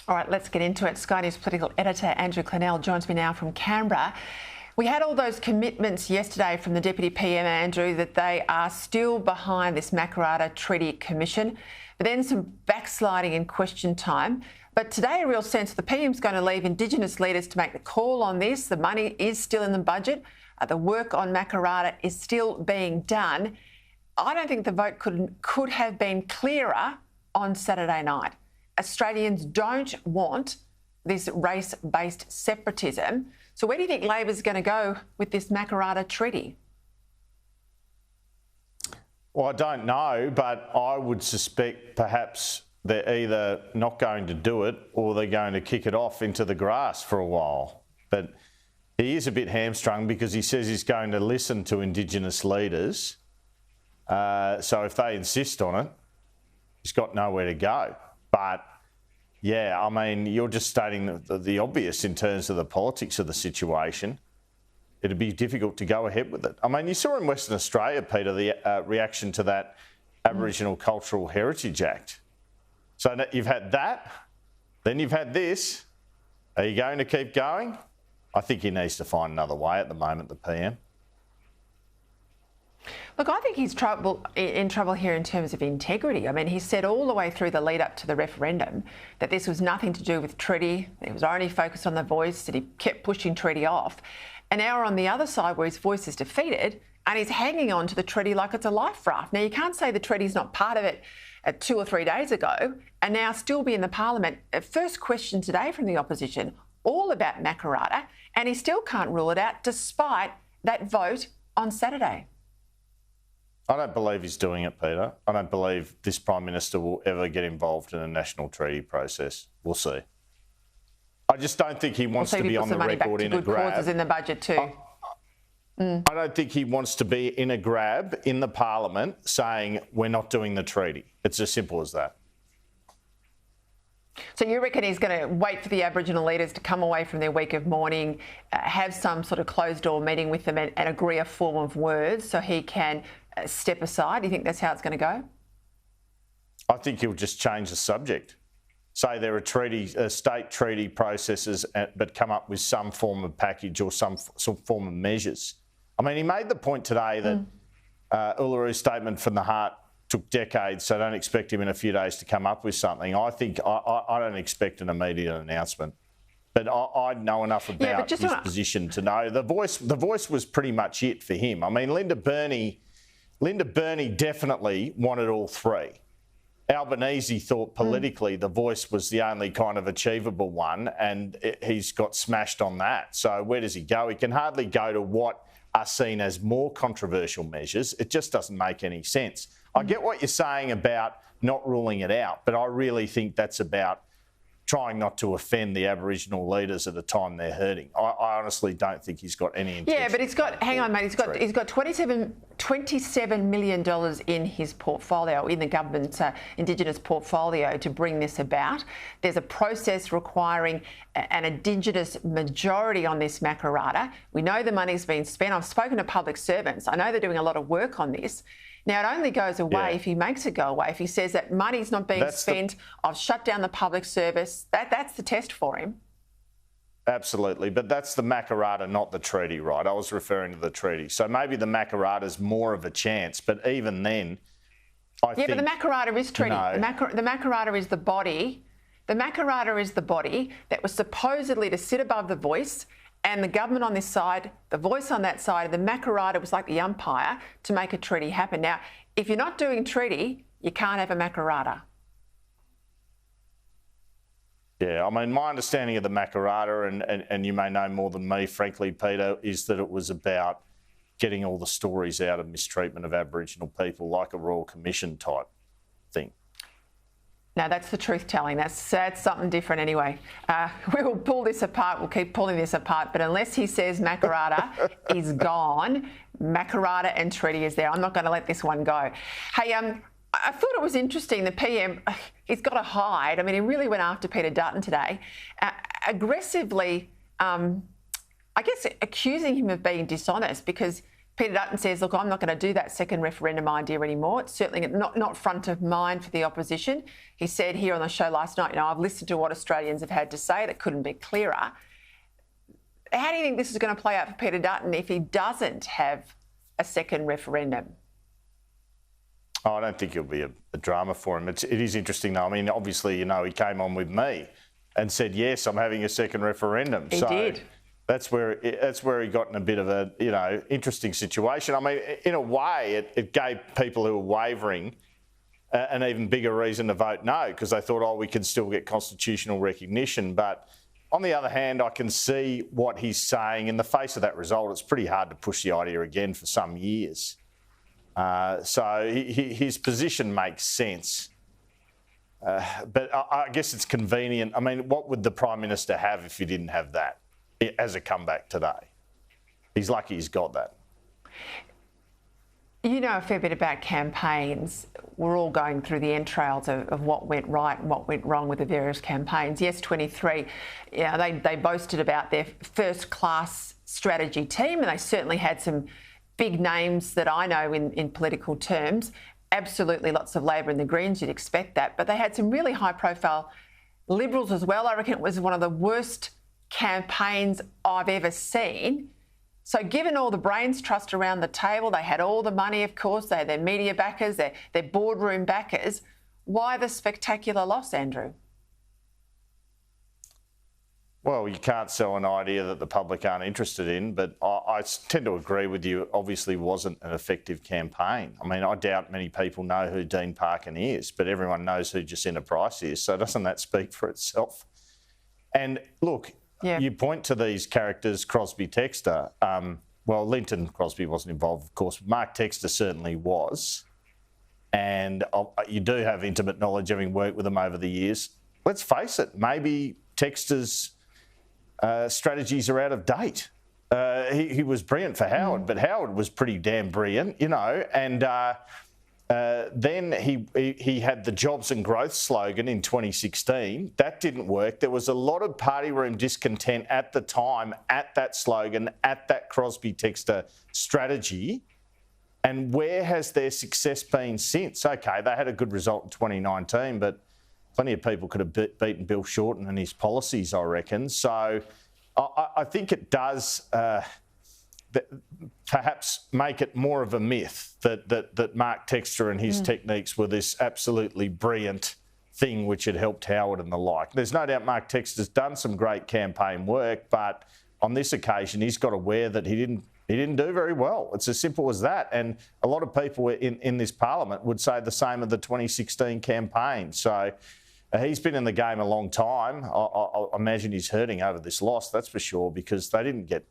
All right, let's get into it. Sky News Political Editor Andrew Clennell joins me now from Canberra. We had all those commitments yesterday from the Deputy PM, Andrew, that they are still behind this Makarrata Treaty Commission, but then some backsliding in question time. But today, a real sense the PM's going to leave Indigenous leaders to make the call on this. The money is still in the budget. The work on Makarrata is still being done. I don't think the vote could have been clearer on Saturday night. Australians don't want this race-based separatism. So where do you think Labor's going to go with this Makarrata treaty? Well, I don't know, but I would suspect perhaps they're either not going to do it or they're going to kick it off into the grass for a while. But he is a bit hamstrung because he says he's going to listen to Indigenous leaders. So if they insist on it, he's got nowhere to go. But, yeah, I mean, you're just stating the obvious in terms of the politics of the situation. It'd be difficult to go ahead with it. I mean, you saw in Western Australia, Peter, the reaction to that Aboriginal Cultural Heritage Act. So you've had that, then you've had this. Are you going to keep going? I think he needs to find another way at the moment, the PM. Look, I think he's in trouble here in terms of integrity. I mean, he said all the way through the lead up to the referendum that this was nothing to do with treaty. It was only focused on the voice, that he kept pushing treaty off. And now we're on the other side where his voice is defeated and he's hanging on to the treaty like it's a life raft. Now, you can't say the treaty's not part of it 2 or 3 days ago and now still be in the parliament. First question today from the opposition, all about Makarrata, and he still can't rule it out despite that vote on Saturday. I don't believe he's doing it, Peter. I don't believe this Prime Minister will ever get involved in a national treaty process. We'll see. I just don't think he wants to be on the record in a grab. Causes in the budget too. I don't think he wants to be in a grab in the Parliament saying we're not doing the treaty. It's as simple as that. So you reckon he's going to wait for the Aboriginal leaders to come away from their week of mourning, have some sort of closed-door meeting with them and agree a form of words so he can step aside? Do you think that's how it's going to go? I think he'll just change the subject. Say there are state treaty processes, but come up with some form of package or some form of measures. I mean, he made the point today that Ullaru's statement from the heart took decades, so don't expect him in a few days to come up with something. I think I don't expect an immediate announcement. But I know enough about his position to know the voice was pretty much it for him. I mean, Linda Burney definitely wanted all three. Albanese thought politically the voice was the only kind of achievable one, and he's got smashed on that. So where does he go? He can hardly go to what are seen as more controversial measures. It just doesn't make any sense. I get what you're saying about not ruling it out, but I really think that's about trying not to offend the Aboriginal leaders at a time they're hurting. I honestly don't think he's got any intention. Yeah, but he's got, hang on, mate, he's got $27 million in his portfolio, in the government's Indigenous portfolio to bring this about. There's a process requiring an Indigenous majority on this Makarrata. We know the money's been spent. I've spoken to public servants. I know they're doing a lot of work on this. Now, it only goes away if he makes it go away. If he says that money's not being spent, I've shut down the public service, that's the test for him. Absolutely, but that's the Makarrata, not the treaty, right? I was referring to the treaty. So maybe the Makarrata's more of a chance, but even then, I think... Yeah, but the Makarrata is treaty. The Makarrata is the body. The Makarrata is the body that was supposedly to sit above the voice, and the government on this side, the voice on that side, the Makarrata was like the umpire to make a treaty happen. Now, if you're not doing treaty, you can't have a Makarrata. Yeah, I mean, my understanding of the Makarrata, and you may know more than me, frankly, Peter, is that it was about getting all the stories out of mistreatment of Aboriginal people, like a Royal Commission type thing. No, that's the truth telling. That's something different anyway. We will pull this apart. We'll keep pulling this apart. But unless he says Makarrata is gone, Makarrata and treaty is there. I'm not going to let this one go. Hey, I thought it was interesting. The PM, he's got to hide. I mean, he really went after Peter Dutton today, aggressively, I guess, accusing him of being dishonest because Peter Dutton says, look, I'm not going to do that second referendum idea anymore. It's certainly not front of mind for the opposition. He said here on the show last night, I've listened to what Australians have had to say. That couldn't be clearer. How do you think this is going to play out for Peter Dutton if he doesn't have a second referendum? Oh, I don't think it'll be a drama for him. It is interesting, though. I mean, obviously, he came on with me and said, yes, I'm having a second referendum. He did. That's where he got in a bit of a, interesting situation. I mean, in a way, it gave people who were wavering an even bigger reason to vote no, because they thought, we can still get constitutional recognition. But on the other hand, I can see what he's saying. In the face of that result, it's pretty hard to push the idea again for some years. So his position makes sense. But I guess it's convenient. I mean, what would the Prime Minister have if he didn't have that as a comeback today? He's lucky he's got that. You know a fair bit about campaigns. We're all going through the entrails of what went right and what went wrong with the various campaigns. Yes, 23, they boasted about their first-class strategy team, and they certainly had some big names that I know in political terms. Absolutely lots of Labor and the Greens, you'd expect that. But they had some really high-profile Liberals as well. I reckon it was one of the worst campaigns I've ever seen. So given all the brains trust around the table, they had all the money, of course, they had their media backers, their boardroom backers. Why the spectacular loss, Andrew? Well, you can't sell an idea that the public aren't interested in, but I tend to agree with you. It obviously wasn't an effective campaign. I mean, I doubt many people know who Dean Parkin is, but everyone knows who Jacinta Price is. So doesn't that speak for itself? And look, you point to these characters, Crosby, Textor. Well, Linton Crosby wasn't involved, of course. Mark Textor certainly was. And you do have intimate knowledge, having worked with him over the years. Let's face it, maybe Textor's strategies are out of date. He was brilliant for Howard, but Howard was pretty damn brilliant, and then he had the Jobs and Growth slogan in 2016. That didn't work. There was a lot of party room discontent at the time at that slogan, at that Crosby-Textor strategy. And where has their success been since? OK, they had a good result in 2019, but plenty of people could have beaten Bill Shorten and his policies, I reckon. So I think it does perhaps make it more of a myth that Mark Textor and his techniques were this absolutely brilliant thing which had helped Howard and the like. There's no doubt Mark Textor's done some great campaign work, but on this occasion he's got to wear that he didn't do very well. It's as simple as that. And a lot of people in this parliament would say the same of the 2016 campaign. So he's been in the game a long time. I imagine he's hurting over this loss, that's for sure, because they didn't get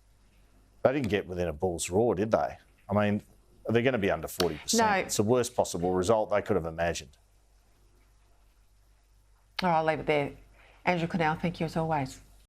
within a bull's roar, did they? I mean, they're going to be under 40%. No. It's the worst possible result they could have imagined. All right, I'll leave it there. Andrew Clennell, thank you as always.